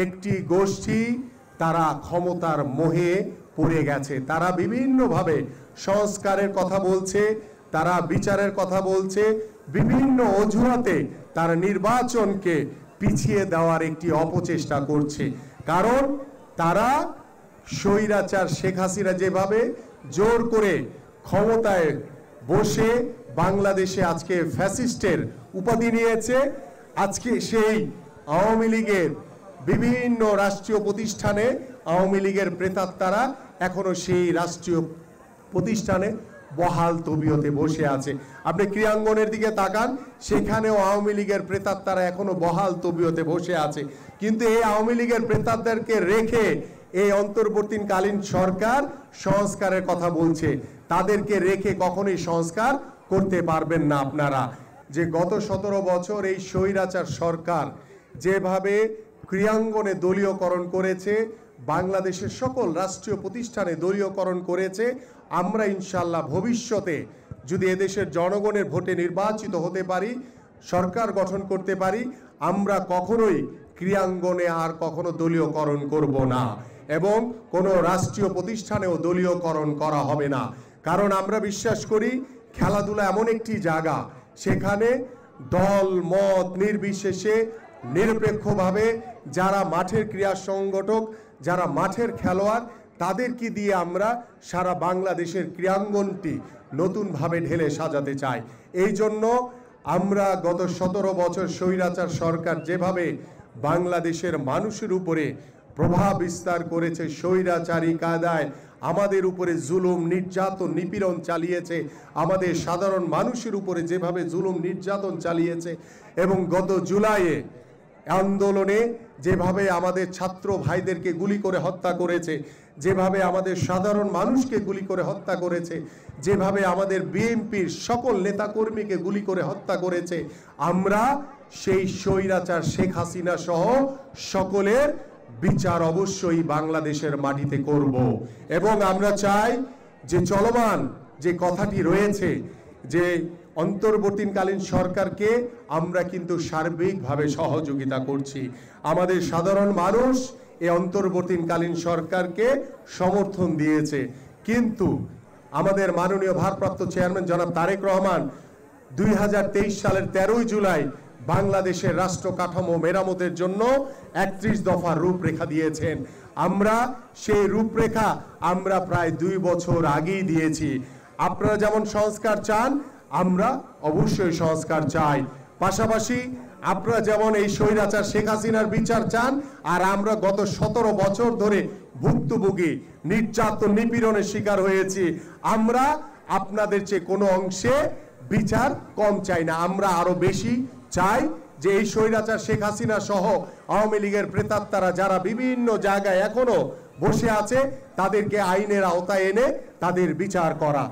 একটি গোষ্ঠী তারা ক্ষমতার মোহে পড়ে গেছে। তারা বিভিন্নভাবে সংস্কারের কথা বলছে, তারা বিচারের কথা বলছে, বিভিন্ন অজুহাতে তারা নির্বাচনকে পিছিয়ে দেওয়ার একটি অপচেষ্টা করছে। কারণ তারা স্বৈরাচার শেখ হাসিনা যেভাবে জোর করে ক্ষমতায় বসে বাংলাদেশে আজকে ফ্যাসিস্টের উপাধি নিয়েছে, আজকে সেই আওয়ামী লীগের বিভিন্ন রাষ্ট্রীয় প্রতিষ্ঠানে আওয়ামী লীগের প্রেতাত্মারা এখনো সেই রাষ্ট্রীয় প্রতিষ্ঠানে বহাল তবিয়তে বসে আছে। আপনি ক্রীড়াঙ্গনের দিকে তাকান, সেখানেও আওয়ামী লীগের প্রেতাত্মারা এখনো বহাল তবিয়তে বসে আছে। কিন্তু এই আওয়ামী লীগের প্রেতাত্মাদেরকে রেখে এই অন্তর্বর্তীকালীন সরকার সংস্কারের কথা বলছে। তাদেরকে রেখে কখনোই সংস্কার করতে পারবেন না আপনারা। যে গত 17 বছর এই স্বৈরাচার সরকার যেভাবে ক্রীড়াঙ্গনে দলীয়করণ করেছে, বাংলাদেশের সকল রাষ্ট্রীয় প্রতিষ্ঠানে দলীয়করণ করেছে, আমরা ইনশাল্লাহ ভবিষ্যতে যদি এদেশের জনগণের ভোটে নির্বাচিত হতে পারি, সরকার গঠন করতে পারি, আমরা কখনোই ক্রীড়াঙ্গনে আর কখনো দলীয়করণ করব না এবং কোনো রাষ্ট্রীয় প্রতিষ্ঠানেও দলীয়করণ করা হবে না। কারণ আমরা বিশ্বাস করি খেলাধুলা এমন একটি জায়গা, সেখানে দল মত নির্বিশেষে নিরপেক্ষভাবে যারা মাঠের ক্রীড়া সংগঠক, যারা মাঠের খেলোয়াড়, তাদেরকে দিয়ে আমরা সারা বাংলাদেশের ক্রীড়াঙ্গনটি নতুনভাবে ঢেলে সাজাতে চাই। এই জন্য আমরা গত 17 বছর স্বৈরাচার সরকার যেভাবে বাংলাদেশের মানুষের উপরে প্রভাব বিস্তার করেছে, স্বৈরাচারী কায়দায় আমাদের উপরে জুলুম নির্যাতন নিপীড়ন চালিয়েছে, আমাদের সাধারণ মানুষের উপরে যেভাবে জুলুম নির্যাতন চালিয়েছে, এবং গত জুলাইয়ে আন্দোলনে যেভাবে আমাদের ছাত্র ভাইদেরকে গুলি করে হত্যা করেছে, যেভাবে আমাদের সাধারণ মানুষকে গুলি করে হত্যা করেছে, যেভাবে আমাদের বিএনপির সকল নেতাকর্মীকে গুলি করে হত্যা করেছে, আমরা সেই স্বৈরাচার শেখ হাসিনা সহ সকলের বিচার অবশ্যই বাংলাদেশের মাটিতে করব। এবং আমরা চাই যে চলমান যে কথাটি রয়েছে যে অন্তর্বর্তীকালীন সরকারকে আমরা কিন্তু সার্বিকভাবে সহযোগিতা করছি। আমাদের সাধারণ মানুষ এই অন্তর্বর্তীকালীন সরকারকে সমর্থন দিয়েছে, কিন্তু আমাদের মাননীয় ভারপ্রাপ্ত চেয়ারম্যান জনাব তারেক রহমান 2023 সালের 13 জুলাই বাংলাদেশের রাষ্ট্র কাঠামো মেরামতের জন্য 31 দফার রূপরেখা দিয়েছেন। আমরা সেই রূপরেখা আমরা প্রায় 2 বছর আগেই দিয়েছি। আপনারা যেমন সংস্কার চান, আমরা অবশ্যই সংস্কার চাই। পাশাপাশি আপনারা যেমন এই স্বৈরাচার শেখ হাসিনার বিচার চান, আর আমরা গত 17 বছর ধরে ভুক্তভোগী নির্যাতন নিপীড়নের শিকার হয়েছি, আমরা আপনাদের চেয়ে কোনো অংশে বিচার কম চাই না, আমরা আরো বেশি চাই যে এই স্বৈরাচার শেখ হাসিনা সহ আওয়ামী লীগের প্রেতাত্মারা যারা বিভিন্ন জায়গায় এখনো বসে আছে, তাদেরকে আইনের আওতায় এনে তাদের বিচার করা।